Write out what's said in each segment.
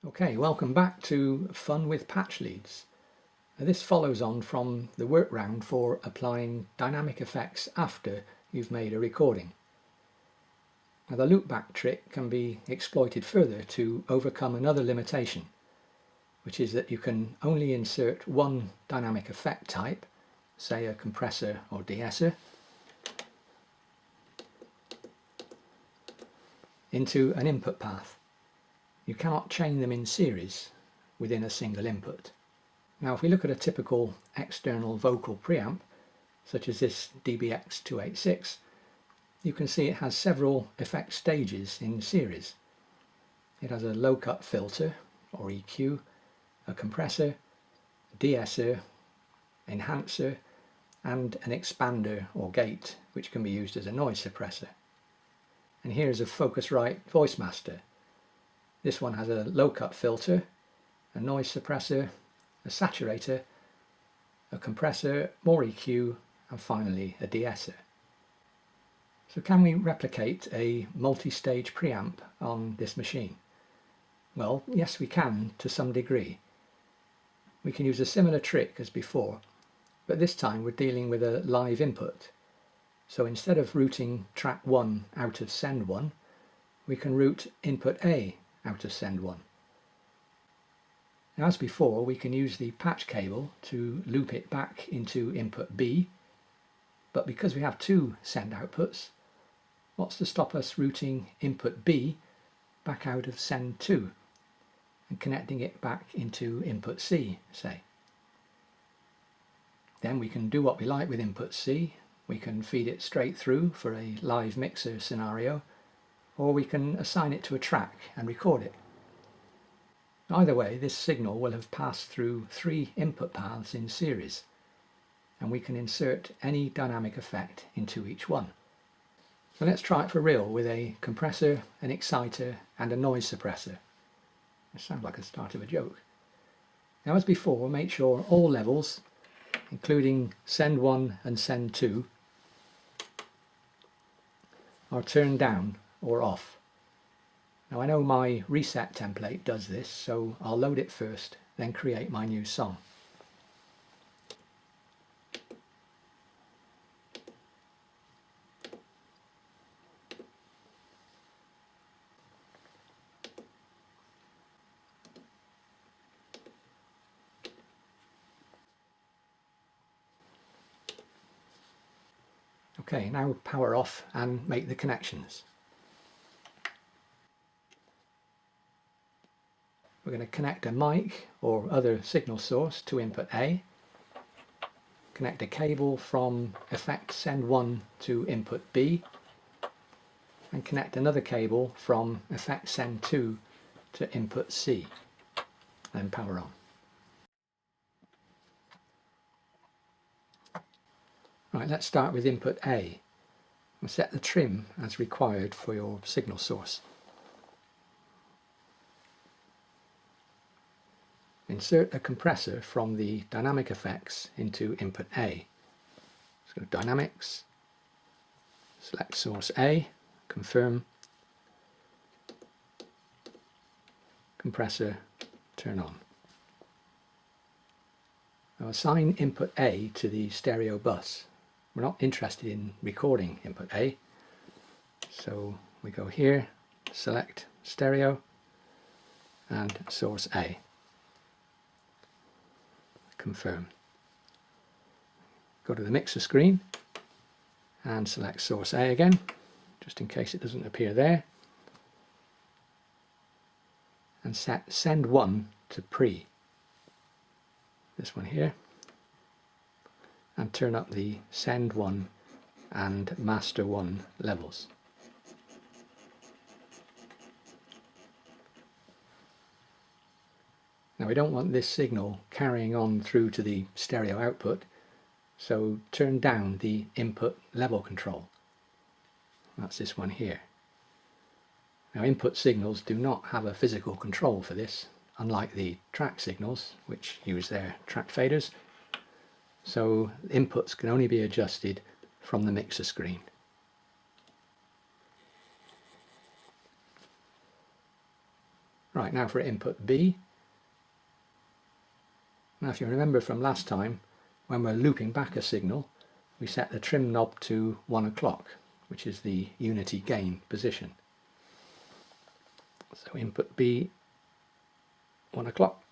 Okay, welcome back to Fun with Patch Leads. Now, this follows on from the workaround for applying dynamic effects after you've made a recording. Now, the loopback trick can be exploited further to overcome another limitation, which is that you can only insert one dynamic effect type, say a compressor or de-esser, into an input path. You cannot chain them in series within a single input. Now, if we look at a typical external vocal preamp, such as this DP24, you can see it has several effect stages in series. It has a low cut filter or EQ, a compressor, a de-esser, enhancer, and an expander or gate, which can be used as a noise suppressor. And here's a Focusrite voice master. This one has a low cut filter, a noise suppressor, a saturator, a compressor, more EQ, and finally a de-esser. So can we replicate a multi-stage preamp on this machine? Well, yes we can to some degree. We can use a similar trick as before, but this time we're dealing with a live input. So instead of routing track 1 out of send 1, we can route input A out of send 1. Now, as before, we can use the patch cable to loop it back into input B, but because we have two send outputs, what's to stop us routing input B back out of send 2 and connecting it back into input C, say. Then we can do what we like with input C. We can feed it straight through for a live mixer scenario, or we can assign it to a track and record it. Either way, this signal will have passed through 3 input paths in series, and we can insert any dynamic effect into each one. So let's try it for real with a compressor, an exciter, and a noise suppressor. It sounds like the start of a joke. Now, as before, make sure all levels, including send 1 and send 2, are turned down or off. Now, I know my reset template does this, so I'll load it first, then create my new song. Okay, now power off and make the connections. We're going to connect a mic or other signal source to input A, connect a cable from effect send 1 to input B, and connect another cable from effect send 2 to input C, and power on. Right, let's start with input A and set the trim as required for your signal source. Insert a compressor from the dynamic effects into input A. Let's go to Dynamics, select source A, confirm, compressor, turn on. Now assign input A to the stereo bus. We're not interested in recording input A, so we go here, select stereo and source A. Confirm. Go to the mixer screen and select source A again, just in case it doesn't appear there, and set send 1 to pre, this one here, and turn up the send 1 and master 1 levels. Now, we don't want this signal carrying on through to the stereo output, so turn down the input level control. That's this one here. Now, input signals do not have a physical control for this, unlike the track signals, which use their track faders. So inputs can only be adjusted from the mixer screen. Right, now for input B. Now if you remember from last time, when we're looping back a signal, we set the trim knob to 1 o'clock, which is the unity gain position. So input B, 1 o'clock.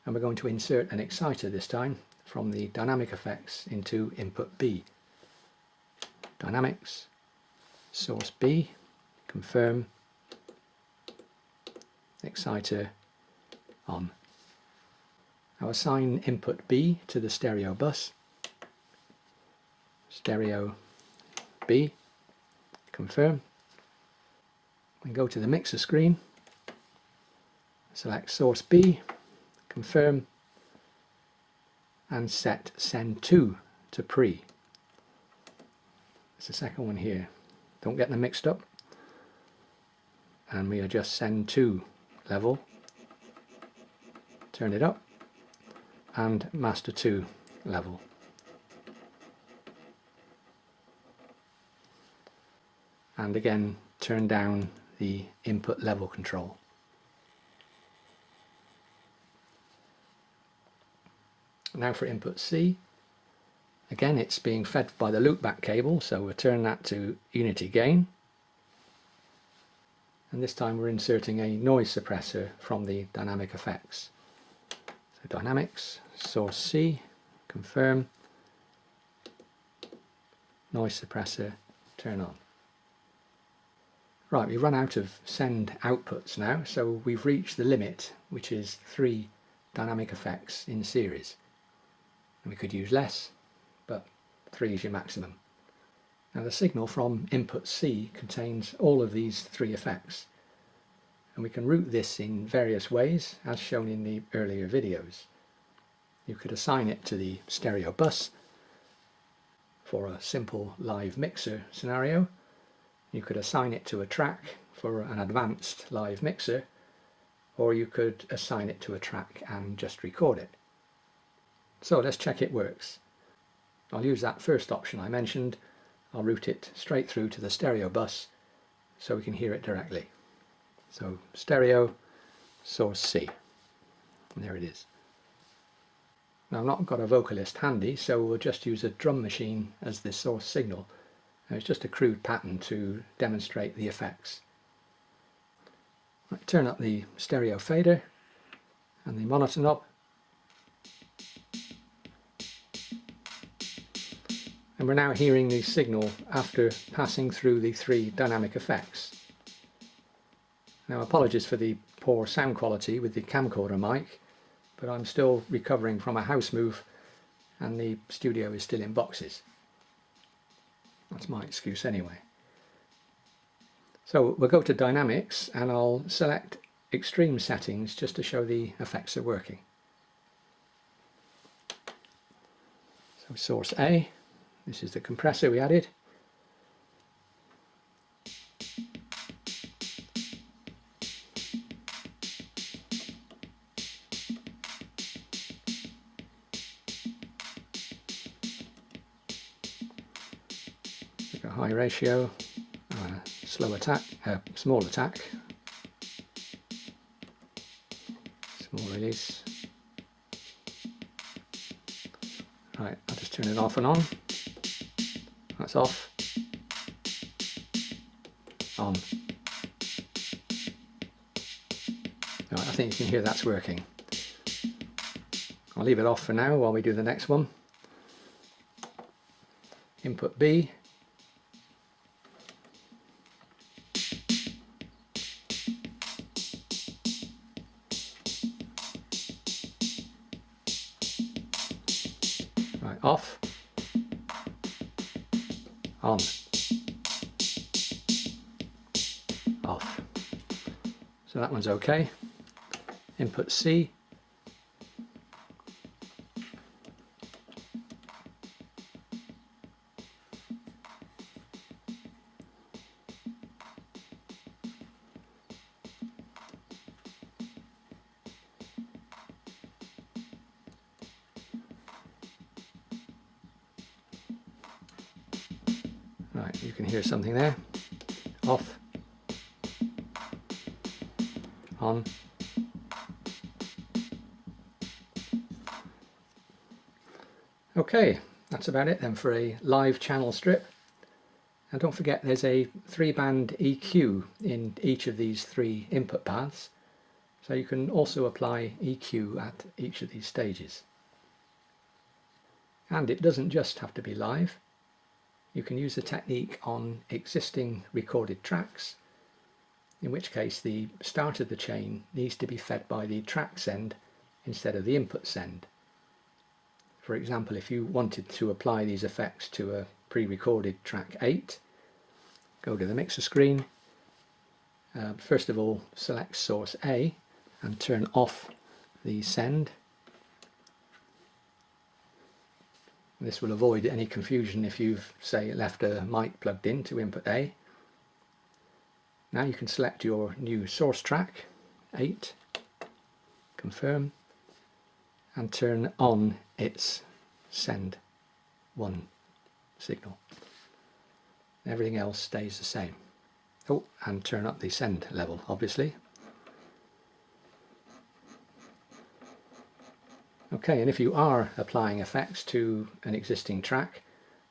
And we're going to insert an exciter this time from the dynamic effects into input B. Dynamics, source B, confirm, exciter on. Now assign input B to the stereo bus. Stereo B, confirm. And go to the mixer screen. Select source B, confirm, and set send to pre. It's the second one here. Don't get them mixed up. And we adjust send to level. Turn it up. And master 2 level. And again turn down the input level control. Now for input C. Again, it's being fed by the loopback cable, so we'll turn that to unity gain. And this time we're inserting a noise suppressor from the dynamic effects. So dynamics, source C, confirm, noise suppressor, turn on. Right, we've run out of send outputs now, so we've reached the limit, which is 3 dynamic effects in series. And we could use less, but 3 is your maximum. Now the signal from input C contains all of these 3 effects, and we can route this in various ways as shown in the earlier videos. You could assign it to the stereo bus for a simple live mixer scenario. You could assign it to a track for an advanced live mixer, or you could assign it to a track and just record it. So let's check it works. I'll use that first option I mentioned. I'll route it straight through to the stereo bus so we can hear it directly. So stereo, source C, and there it is. Now I've not got a vocalist handy, so we'll just use a drum machine as the source signal. Now, it's just a crude pattern to demonstrate the effects. Right, turn up the stereo fader and the monitor knob. And we're now hearing the signal after passing through the 3 dynamic effects. Now apologies for the poor sound quality with the camcorder mic, but I'm still recovering from a house move and the studio is still in boxes. That's my excuse anyway. So we'll go to dynamics and I'll select extreme settings just to show the effects are working. So source A, this is the compressor we added. A high ratio, slow attack, small attack, small release. Right, I'll just turn it off and on. That's off. On. Right, I think you can hear that's working. I'll leave it off for now while we do the next one. Input B. Right, off, on, off. So that one's okay. Input C. Right, you can hear something there. Off. on. Okay, that's about it then for a live channel strip. And don't forget there's a 3-band EQ in each of these 3 input paths, so you can also apply EQ at each of these stages. And it doesn't just have to be live. You can use the technique on existing recorded tracks, in which case the start of the chain needs to be fed by the track send instead of the input send. For example, if you wanted to apply these effects to a pre-recorded track 8, go to the mixer screen. First of all, select source A and turn off the send. This will avoid any confusion if you've, say, left a mic plugged in to input A. Now you can select your new source track, 8, confirm, and turn on its send 1 signal. Everything else stays the same. Oh, and turn up the send level, obviously. Okay, and if you are applying effects to an existing track,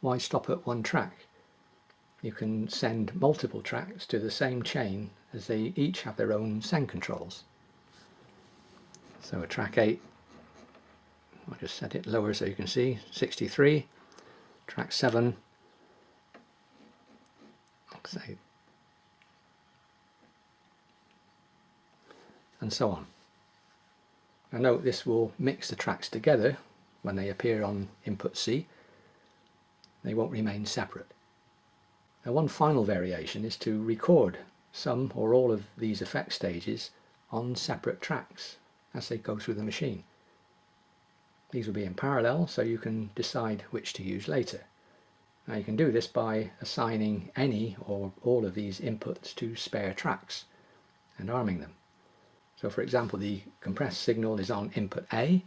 why stop at one track? You can send multiple tracks to the same chain as they each have their own send controls. So a track 8, I'll just set it lower so you can see, 63, track 7, say, and so on. Now note this will mix the tracks together when they appear on input C. They won't remain separate. Now one final variation is to record some or all of these effect stages on separate tracks as they go through the machine. These will be in parallel, so you can decide which to use later. Now you can do this by assigning any or all of these inputs to spare tracks and arming them. So for example, the compressed signal is on input A,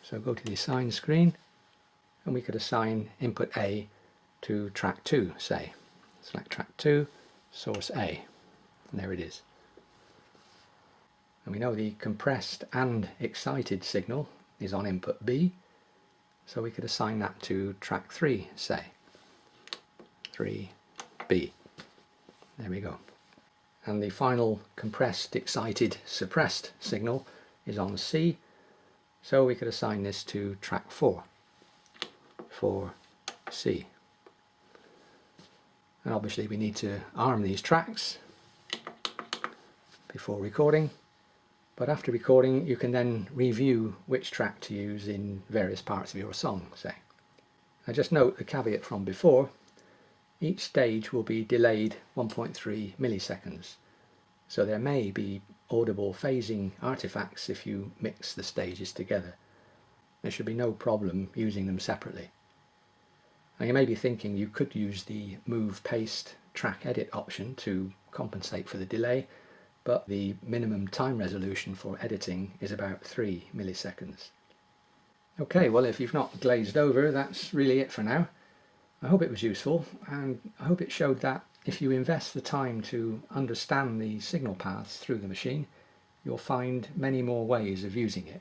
so go to the assign screen and we could assign input A to track 2, say. Select track 2, source A, and there it is. And we know the compressed and excited signal is on input B, so we could assign that to track 3, say. 3B. There we go. And the final compressed, excited, suppressed signal is on C, so we could assign this to track 4, 4C. And obviously we need to arm these tracks before recording, but after recording you can then review which track to use in various parts of your song, say. Now just note the caveat from before. Each stage will be delayed 1.3 milliseconds, so there may be audible phasing artifacts if you mix the stages together. There should be no problem using them separately. Now you may be thinking you could use the move paste track edit option to compensate for the delay, but the minimum time resolution for editing is about 3 milliseconds. Okay, well if you've not glazed over, that's really it for now. I hope it was useful, and I hope it showed that if you invest the time to understand the signal paths through the machine, you'll find many more ways of using it,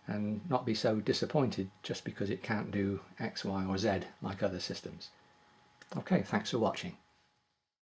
and not be so disappointed just because it can't do X, Y or Z like other systems. Okay, thanks for watching.